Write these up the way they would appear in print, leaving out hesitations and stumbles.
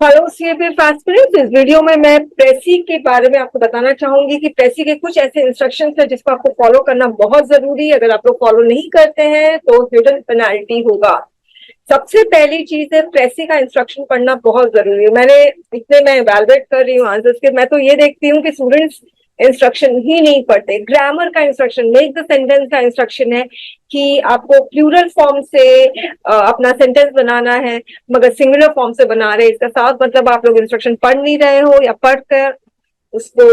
Hello CAPF aspirants. इस video में मैं प्रेसी के बारे में आपको बताना चाहूंगी कि प्रेसी के कुछ ऐसे इंस्ट्रक्शंस है जिसको आपको फॉलो करना बहुत जरूरी है। अगर आप लोग फॉलो नहीं करते हैं तो हिडन पेनाल्टी होगा। सबसे पहली चीज है, प्रेसी का इंस्ट्रक्शन पढ़ना बहुत जरूरी है। मैं इवैल्यूएट कर रही हूँ आंसर्स के, मैं तो ये देखती हूँ कि स्टूडेंट्स इंस्ट्रक्शन ही नहीं पढ़ते। ग्रामर का इंस्ट्रक्शन, मेक द सेंटेंस का इंस्ट्रक्शन है कि आपको प्लूरल फॉर्म से अपना सेंटेंस बनाना है, मगर सिंगुलर फॉर्म से बना रहे हैं। इसका साफ मतलब आप लोग इंस्ट्रक्शन पढ़ नहीं रहे हो या पढ़कर उसको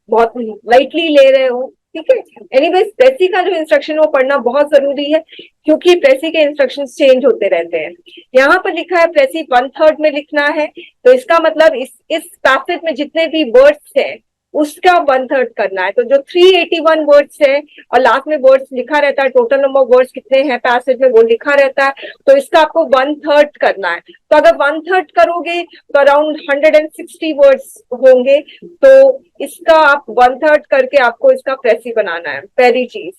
बहुत लाइटली ले रहे हो। ठीक है। एनीवेज, प्रेसी का जो इंस्ट्रक्शन वो पढ़ना बहुत जरूरी है क्योंकि प्रेसी के इंस्ट्रक्शंस चेंज होते रहते हैं। यहाँ पर लिखा है प्रेसी 1/3 में लिखना है, तो इसका मतलब इस पैसेज में जितने भी वर्ड्स हैं उसका 1/3 करना है। तो जो 381 वर्ड्स है और लास्ट में वर्ड्स लिखा रहता है, टोटल नंबर ऑफ वर्ड्स कितने हैं पैसेज में वो लिखा रहता है, तो इसका आपको 1/3 करना है। तो अगर 1/3 करोगे तो अराउंड 160 वर्ड्स होंगे। तो इसका आप 1/3 करके आपको इसका प्रेसी बनाना है, पहली चीज।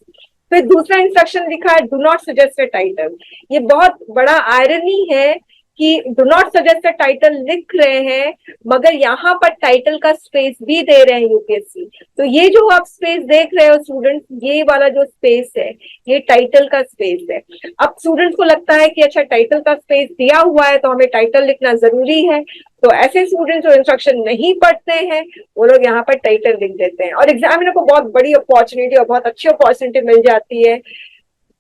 फिर दूसरा इंस्ट्रक्शन लिखा है, do not suggest a title. ये बहुत बड़ा आयरनी है कि do not suggest a title लिख रहे हैं मगर यहाँ पर टाइटल का स्पेस भी दे रहे हैं यूपीएससी। तो ये जो आप स्पेस देख रहे हो स्टूडेंट्स, ये वाला जो स्पेस है ये टाइटल का स्पेस है। अब स्टूडेंट्स को लगता है कि अच्छा टाइटल का स्पेस दिया हुआ है तो हमें टाइटल लिखना जरूरी है, तो ऐसे स्टूडेंट्स जो इंस्ट्रक्शन नहीं पढ़ते हैं वो लोग यहाँ पर टाइटल लिख देते हैं और एग्जामिनर को बहुत बड़ी अपॉर्चुनिटी और बहुत अच्छी अपॉर्चुनिटी मिल जाती है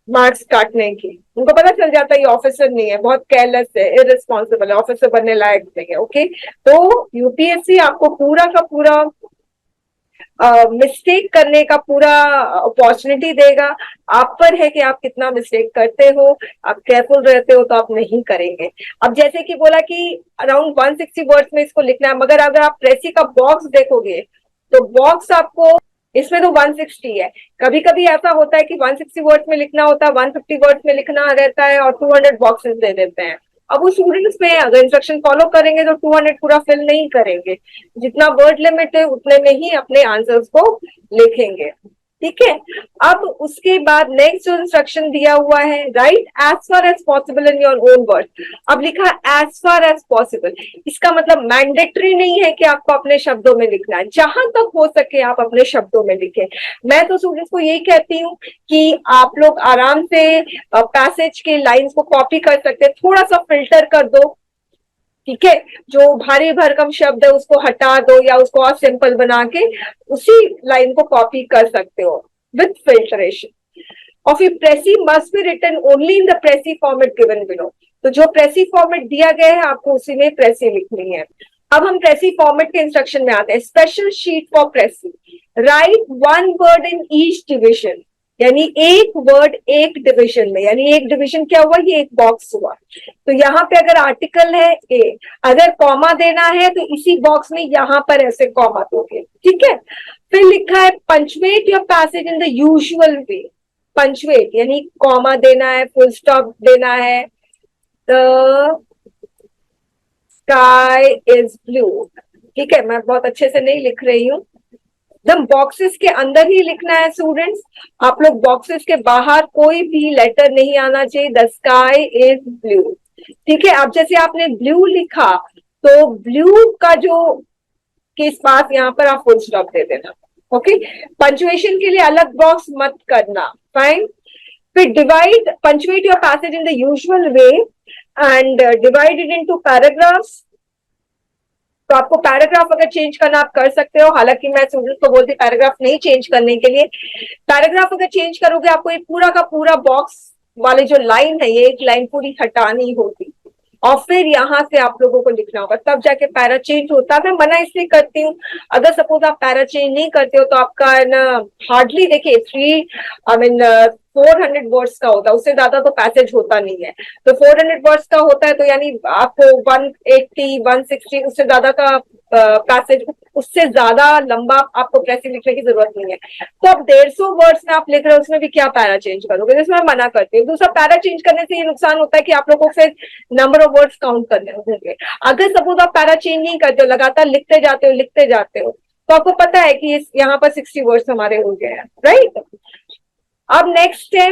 मार्क्स काटने की। उनको पता चल जाता है ये ऑफिसर नहीं है, बहुत केयरलेस है, इररिस्पॉन्सिबल है, ऑफिसर बनने लायक नहीं है। ओके, तो यूपीएससी आपको पूरा का पूरा मिस्टेक करने का पूरा अपॉर्चुनिटी देगा। आप पर है कि आप कितना मिस्टेक करते हो। आप केयरफुल रहते हो तो आप नहीं करेंगे। अब जैसे कि बोला कि अराउंड 160 वर्ड्स में इसको लिखना है, मगर अगर आप प्रेसी का बॉक्स देखोगे तो बॉक्स आपको इसमें तो 160 है। कभी कभी ऐसा होता है कि 160 वर्ड्स में लिखना होता है, 150 वर्ड्स में लिखना रहता है और 200 बॉक्सेस दे देते हैं। अब वो स्टूडेंट्स में अगर इंस्ट्रक्शन फॉलो करेंगे तो 200 पूरा फिल नहीं करेंगे, जितना वर्ड लिमिट है उतने में ही अपने आंसर्स को लिखेंगे। ठीक है। अब उसके बाद नेक्स्ट जो इंस्ट्रक्शन दिया हुआ है, write as far as possible in your own word. अब लिखा एज फार एज पॉसिबल, इसका मतलब मैंडेटरी नहीं है कि आपको अपने शब्दों में लिखना है, जहां तक हो सके आप अपने शब्दों में लिखें। मैं तो स्टूडेंट्स को यही कहती हूँ कि आप लोग आराम से पैसेज के लाइंस को कॉपी कर सकते हैं, थोड़ा सा फिल्टर कर दो। ठीक है, जो भारी भरकम शब्द है उसको हटा दो या उसको और सिंपल बना के उसी लाइन को कॉपी कर सकते हो विथ फिल्टरेशन। और फिर precis must be written only in the precis format given below. तो जो प्रेसी फॉर्मेट दिया गया है आपको उसी में प्रेसी लिखनी है। अब हम प्रेसी फॉर्मेट के इंस्ट्रक्शन में आते हैं। Special sheet for precis, write 1 word in each division, यानी एक वर्ड एक डिविजन में, यानी एक डिविजन क्या हुआ, ये एक बॉक्स हुआ। तो यहाँ पे अगर आर्टिकल है ए, अगर कॉमा देना है तो इसी बॉक्स में यहाँ पर ऐसे कॉमा दोगे। ठीक है। फिर लिखा है punctuate your passage in the usual way. Punctuate यानी कॉमा देना है, फुल स्टॉप देना है। The sky is blue. ठीक है, मैं बहुत अच्छे से नहीं लिख रही हूँ। एकदम बॉक्सेस के अंदर ही लिखना है स्टूडेंट्स। आप लोग बॉक्सेस के बाहर कोई भी लेटर नहीं आना चाहिए। The sky is blue. ठीक है। अब जैसे आपने ब्लू लिखा तो ब्लू का जो के पास यहाँ पर आप फुल स्टॉप दे देना। ओके, पंचुएशन के लिए अलग बॉक्स मत करना। फाइन। फिर divide, punctuate your passage in the usual way and divide it into paragraphs. तो आपको पैराग्राफ अगर चेंज करना आप कर सकते हो, हालांकि मैं स्टूडेंट्स को बोलती पैराग्राफ नहीं चेंज करने के लिए। पैराग्राफ अगर चेंज करोगे आपको ये पूरा का पूरा बॉक्स वाले जो लाइन है, ये एक लाइन पूरी हटानी होगी और फिर यहाँ से आप लोगों को लिखना होगा, तब जाके पैरा चेंज होता है। मैं मना इसलिए करती हूँ, अगर सपोज आप पैरा चेंज नहीं करते हो तो आपका ना हार्डली देखिए 400 वर्ड्स का होता है, उससे ज्यादा तो पैसेज होता नहीं है। तो 400 वर्ड्स का होता है तो यानी आपको 180 160 उससे ज्यादा का पैसेज, उससे ज्यादा लंबा आपको प्रेसी लिखने की जरूरत नहीं है। तो अब 150 वर्ड्स में आप लिख रहे हो उसमें भी क्या पैरा चेंज करोगे, जिसमें मैं मना करती हूँ। दूसरा, पैरा चेंज करने से ये नुकसान होता है कि आप लोगों को फिर नंबर ऑफ वर्ड्स काउंट करने होंगे। अगर सपोज आप पैरा चेंज नहीं करते हो, लगातार लिखते जाते हो तो आपको पता है कि यहाँ पर 60 वर्ड्स हमारे हो गए हैं। राइट। अब नेक्स्ट है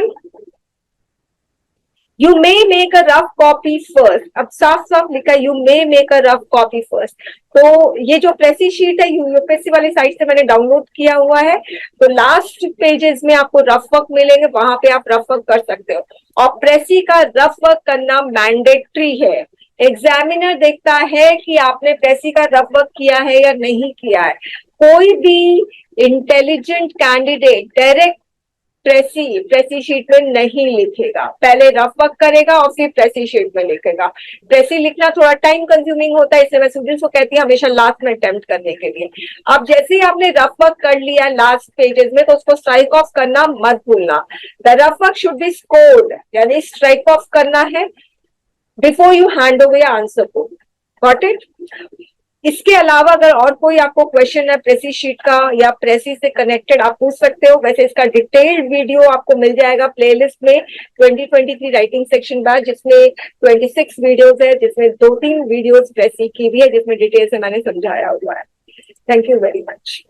you may make a rough copy first, अब साफ साफ लिखा है you may make a rough copy first. तो ये जो प्रेसी शीट है यूपीएससी वाली साइट से मैंने डाउनलोड किया हुआ है, तो लास्ट पेजेस में आपको रफ वर्क मिलेंगे, वहां पे आप रफ वर्क कर सकते हो। और प्रेसी का रफ वर्क करना मैंडेटरी है। एग्जामिनर देखता है कि आपने प्रेसी का रफ वर्क किया है या नहीं किया है। कोई भी इंटेलिजेंट कैंडिडेट डायरेक्ट प्रेसी शीट में नहीं लिखेगा, पहले रफ वर्क करेगा और फिर प्रेसी शीट में लिखेगा। प्रेसी लिखना थोड़ा टाइम कंज्यूमिंग होता है, इसलिए मैं स्टूडेंट्स को कहती हूँ हमेशा लास्ट में अटेम्प्ट करने के लिए। अब जैसे ही आपने रफ वर्क कर लिया लास्ट पेजेस में, तो उसको स्ट्राइक ऑफ करना मत भूलना। The rough work should be scored, यानी स्ट्राइक ऑफ करना है before you hand over your answer book. Got it? इसके अलावा अगर और कोई आपको क्वेश्चन है प्रेसी शीट का या प्रेसी से कनेक्टेड, आप पूछ सकते हो। वैसे इसका डिटेल्ड वीडियो आपको मिल जाएगा प्लेलिस्ट में 2023 राइटिंग सेक्शन बाद, जिसमें 26 वीडियोस है, जिसमें 2-3 वीडियोस प्रेसी की भी है, जिसमें डिटेल से मैंने समझाया हुआ है। Thank you very much.